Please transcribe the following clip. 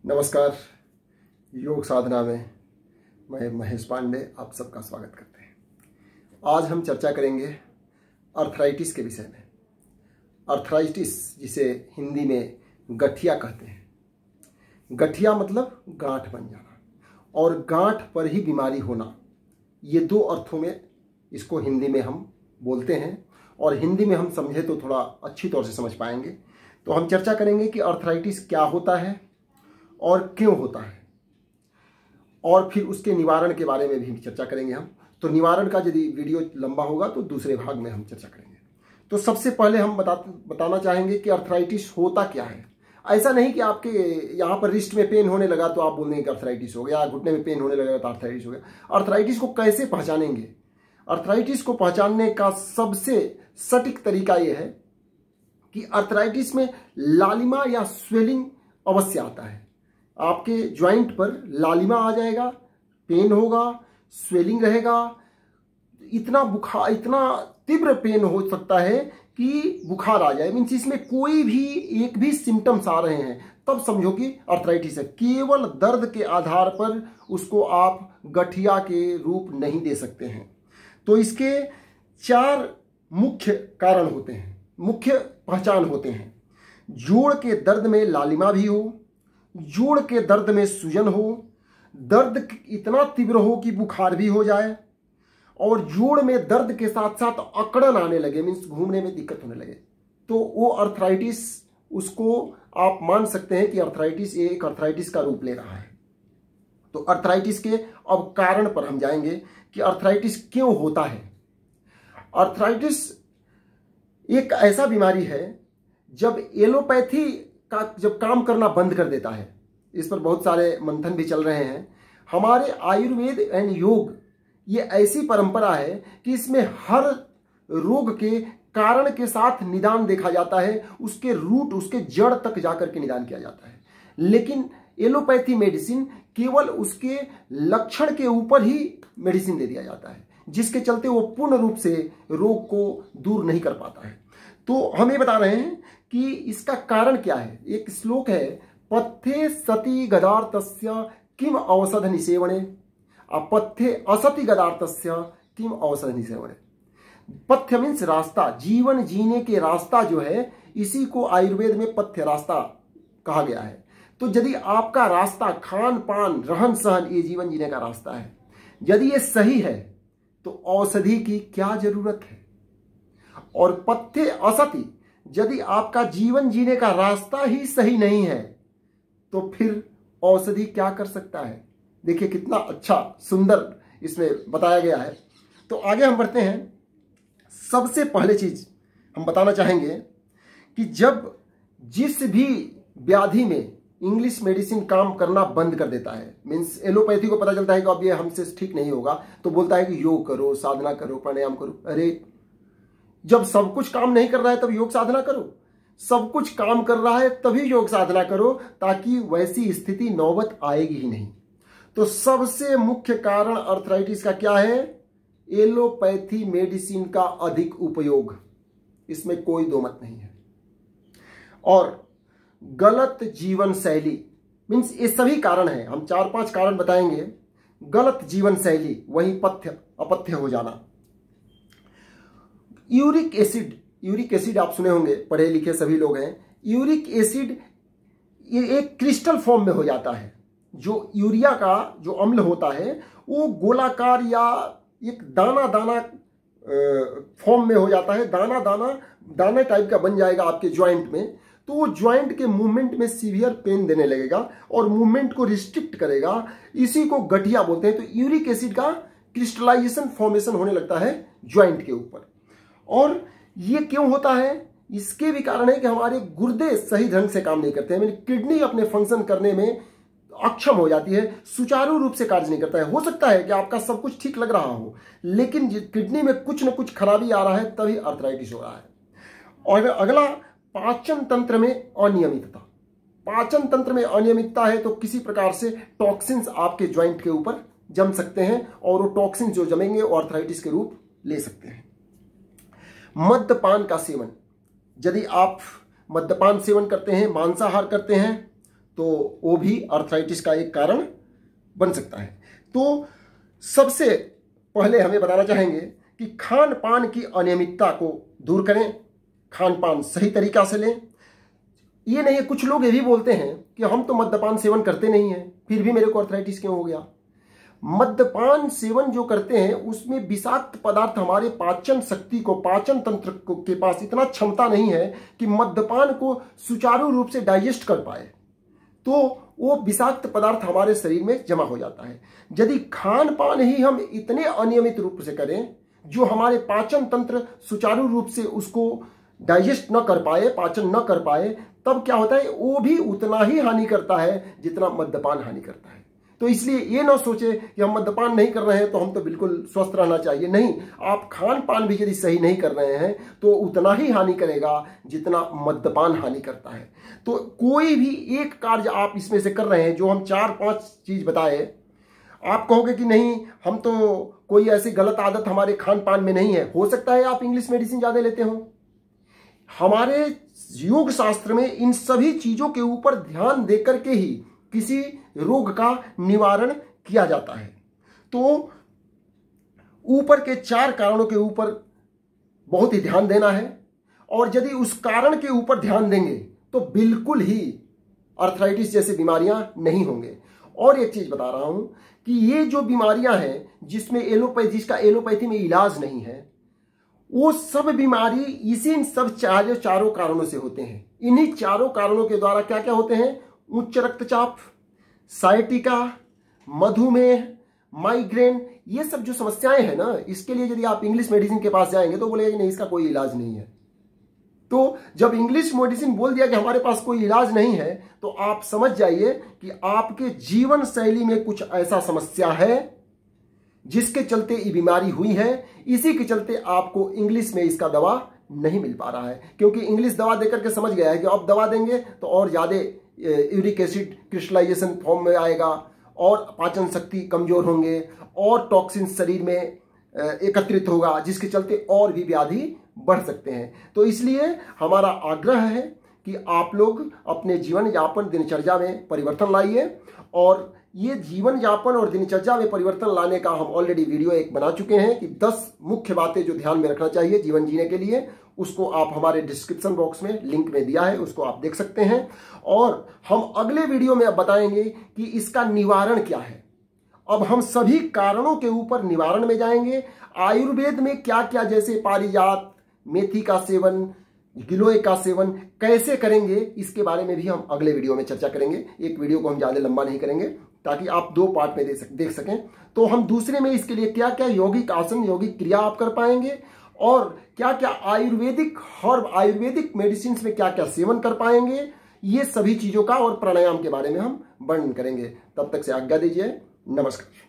नमस्कार। योग साधना में मैं महेश पांडे आप सबका स्वागत करते हैं। आज हम चर्चा करेंगे अर्थराइटिस के विषय में। अर्थराइटिस जिसे हिंदी में गठिया कहते हैं। गठिया मतलब गांठ बन जाना और गांठ पर ही बीमारी होना, ये दो अर्थों में इसको हिंदी में हम बोलते हैं और हिंदी में हम समझे तो थोड़ा अच्छी तौर से समझ पाएंगे। तो हम चर्चा करेंगे कि अर्थराइटिस क्या होता है और क्यों होता है, और फिर उसके निवारण के बारे में भी चर्चा करेंगे हम। तो निवारण का यदि वीडियो लंबा होगा तो दूसरे भाग में हम चर्चा करेंगे। तो सबसे पहले हम बताना चाहेंगे कि अर्थराइटिस होता क्या है। ऐसा नहीं कि आपके यहाँ पर रिस्ट में पेन होने लगा तो आप बोल देंगे कि अर्थराइटिस हो गया, घुटने में पेन होने लगा तो अर्थराइटिस हो गया। अर्थराइटिस को कैसे पहचानेंगे? अर्थराइटिस को पहचानने का सबसे सटीक तरीका यह है कि अर्थराइटिस में लालिमा या स्वेलिंग अवश्य आता है। आपके ज्वाइंट पर लालिमा आ जाएगा, पेन होगा, स्वेलिंग रहेगा, इतना बुखार, इतना तीव्र पेन हो सकता है कि बुखार आ जाए। मीन्स इसमें कोई भी एक भी सिम्टम्स आ रहे हैं तब समझो कि अर्थराइटिस है। केवल दर्द के आधार पर उसको आप गठिया के रूप नहीं दे सकते हैं। तो इसके 4 मुख्य कारण होते हैं, मुख्य पहचान होते हैं। जोड़ के दर्द में लालिमा भी हो, जोड़ के दर्द में सूजन हो, दर्द इतना तीव्र हो कि बुखार भी हो जाए, और जोड़ में दर्द के साथ साथ अकड़न आने लगे, मीन्स घूमने में दिक्कत होने लगे, तो वो अर्थराइटिस, उसको आप मान सकते हैं कि अर्थराइटिस एक अर्थराइटिस का रूप ले रहा है। तो अर्थराइटिस के अब कारण पर हम जाएंगे कि अर्थराइटिस क्यों होता है। अर्थराइटिस एक ऐसा बीमारी है जब एलोपैथी का जब काम करना बंद कर देता है। इस पर बहुत सारे मंथन भी चल रहे हैं। हमारे आयुर्वेद एंड योग ये ऐसी परंपरा है कि इसमें हर रोग के कारण के साथ निदान देखा जाता है, उसके रूट, उसके जड़ तक जाकर के निदान किया जाता है। लेकिन एलोपैथी मेडिसिन केवल उसके लक्षण के ऊपर ही मेडिसिन दे दिया जाता है, जिसके चलते वो पूर्ण रूप से रोग को दूर नहीं कर पाता है। तो हम ये बता रहे हैं कि इसका कारण क्या है। एक श्लोक है, पथ्ये सति गदार्थस्य किम औषध निसेवने, पथ्ये असति गदार्थस्य किम औषध निसेवने। पथ्य मीन्स रास्ता, जीवन जीने के रास्ता जो है, इसी को आयुर्वेद में पथ्य रास्ता कहा गया है। तो यदि आपका रास्ता खान पान रहन सहन ये जीवन जीने का रास्ता है, यदि ये सही है तो औषधि की क्या जरूरत है। और पथ्ये असति, यदि आपका जीवन जीने का रास्ता ही सही नहीं है तो फिर औषधि क्या कर सकता है। देखिए कितना अच्छा सुंदर इसमें बताया गया है। तो आगे हम बढ़ते हैं। सबसे पहले चीज हम बताना चाहेंगे कि जब जिस भी व्याधि में इंग्लिश मेडिसिन काम करना बंद कर देता है, मीन्स एलोपैथी को पता चलता है कि अब ये हमसे ठीक नहीं होगा, तो बोलता है कि योग करो, साधना करो, प्राणायाम करो। अरे जब सब कुछ काम नहीं कर रहा है तब योग साधना करो, सब कुछ काम कर रहा है तभी योग साधना करो, ताकि वैसी स्थिति नौबत आएगी ही नहीं। तो सबसे मुख्य कारण अर्थराइटिस का क्या है? एलोपैथी मेडिसिन का अधिक उपयोग, इसमें कोई दो मत नहीं है। और गलत जीवन शैली, मीन्स ये सभी कारण हैं, हम 4-5 कारण बताएंगे। गलत जीवन शैली, वही पथ्य अपथ्य हो जाना। यूरिक एसिड आप सुने होंगे, पढ़े लिखे सभी लोग हैं। यूरिक एसिड ये एक क्रिस्टल फॉर्म में हो जाता है। जो यूरिया का जो अम्ल होता है वो गोलाकार या एक दाना दाना फॉर्म में हो जाता है, दाना दाना दाना टाइप का बन जाएगा आपके ज्वाइंट में। तो वो ज्वाइंट के मूवमेंट में सीवियर पेन देने लगेगा और मूवमेंट को रिस्ट्रिक्ट करेगा। इसी को गठिया बोलते हैं। तो यूरिक एसिड का क्रिस्टलाइजेशन फॉर्मेशन होने लगता है ज्वाइंट के ऊपर। और ये क्यों होता है? इसके भी कारण है कि हमारे गुर्दे सही ढंग से काम नहीं करते हैं। किडनी अपने फंक्शन करने में अक्षम हो जाती है, सुचारू रूप से कार्य नहीं करता है। हो सकता है कि आपका सब कुछ ठीक लग रहा हो, लेकिन किडनी में कुछ न कुछ खराबी आ रहा है, तभी अर्थराइटिस हो रहा है। और अगला, पाचन तंत्र में अनियमितता। पाचन तंत्र में अनियमितता है तो किसी प्रकार से टॉक्सिन्स आपके ज्वाइंट के ऊपर जम सकते हैं, और वो टॉक्सिन्स जो जमेंगे वो अर्थराइटिस के रूप ले सकते हैं। मद्यपान का सेवन, यदि आप मद्यपान सेवन करते हैं, मांसाहार करते हैं, तो वो भी अर्थराइटिस का एक कारण बन सकता है। तो सबसे पहले हमें बताना चाहेंगे कि खान पान की अनियमितता को दूर करें, खान पान सही तरीका से लें। ये नहीं, कुछ लोग ये भी बोलते हैं कि हम तो मद्यपान सेवन करते नहीं हैं, फिर भी मेरे को अर्थराइटिस क्यों हो गया। मद्यपान सेवन जो करते हैं उसमें विषाक्त पदार्थ हमारे पाचन शक्ति को, पाचन तंत्र के पास इतना क्षमता नहीं है कि मद्यपान को सुचारू रूप से डाइजेस्ट कर पाए, तो वो विषाक्त पदार्थ हमारे शरीर में जमा हो जाता है। यदि खान पान ही हम इतने अनियमित रूप से करें जो हमारे पाचन तंत्र सुचारू रूप से उसको डाइजेस्ट न कर पाए, पाचन न कर पाए, तब क्या होता है, वो भी उतना ही हानि करता है जितना मद्यपान हानि करता है। तो इसलिए ये ना सोचे कि हम मद्यपान नहीं कर रहे हैं तो हम तो बिल्कुल स्वस्थ रहना चाहिए। नहीं, आप खान पान भी यदि सही नहीं कर रहे हैं तो उतना ही हानि करेगा जितना मद्यपान हानि करता है। तो कोई भी एक कार्य आप इसमें से कर रहे हैं, जो हम 4-5 चीज बताए, आप कहोगे कि नहीं हम तो कोई ऐसी गलत आदत हमारे खान पान में नहीं है। हो सकता है आप इंग्लिश मेडिसिन ज्यादा लेते हो। हमारे योग शास्त्र में इन सभी चीजों के ऊपर ध्यान देकर के ही किसी रोग का निवारण किया जाता है। तो ऊपर के 4 कारणों के ऊपर बहुत ही ध्यान देना है, और यदि उस कारण के ऊपर ध्यान देंगे तो बिल्कुल ही अर्थराइटिस जैसी बीमारियां नहीं होंगे। और एक चीज बता रहा हूं कि ये जो बीमारियां हैं जिसमें जिसका एलोपैथी में इलाज नहीं है, वो सब बीमारी इसी सब चारों कारणों से होते हैं। इन्हीं 4 कारणों के द्वारा क्या क्या होते हैं, उच्च रक्तचाप, साइटिका, मधुमेह, माइग्रेन, ये सब जो समस्याएं हैं ना, इसके लिए यदि आप इंग्लिश मेडिसिन के पास जाएंगे तो बोलेगा कि नहीं इसका कोई इलाज नहीं है। तो जब इंग्लिश मेडिसिन बोल दिया कि हमारे पास कोई इलाज नहीं है, तो आप समझ जाइए कि आपके जीवन शैली में कुछ ऐसा समस्या है जिसके चलते ये बीमारी हुई है। इसी के चलते आपको इंग्लिश में इसका दवा नहीं मिल पा रहा है, क्योंकि इंग्लिश दवा देकर के समझ गया है कि अब दवा देंगे तो और ज्यादा यूरिक एसिड क्रिस्टलाइजेशन फॉर्म में आएगा, और पाचन शक्ति कमजोर होंगे, और टॉक्सिन शरीर में एकत्रित होगा, जिसके चलते और भी व्याधि बढ़ सकते हैं। तो इसलिए हमारा आग्रह है कि आप लोग अपने जीवन यापन दिनचर्या में परिवर्तन लाइए, और ये जीवन यापन और दिनचर्या में परिवर्तन लाने का हम ऑलरेडी वीडियो एक बना चुके हैं कि 10 मुख्य बातें जो ध्यान में रखना चाहिए जीवन जीने के लिए। उसको आप हमारे डिस्क्रिप्शन बॉक्स में लिंक में दिया है, उसको आप देख सकते हैं। और हम अगले वीडियो में अब बताएंगे कि इसका निवारण क्या है। अब हम सभी कारणों के ऊपर निवारण में जाएंगे। आयुर्वेद में क्या क्या, जैसे पारिजात, मेथी का सेवन, गिलोय का सेवन कैसे करेंगे, इसके बारे में भी हम अगले वीडियो में चर्चा करेंगे। एक वीडियो को हम ज्यादा लंबा नहीं करेंगे ताकि आप 2 पार्ट में देख सकें। तो हम दूसरे में इसके लिए क्या क्या यौगिक आसन, यौगिक क्रिया आप कर पाएंगे, और क्या क्या आयुर्वेदिक हर्ब, आयुर्वेदिक मेडिसिन में क्या क्या सेवन कर पाएंगे, ये सभी चीजों का और प्राणायाम के बारे में हम वर्णन करेंगे। तब तक से आज्ञा दीजिए। नमस्कार।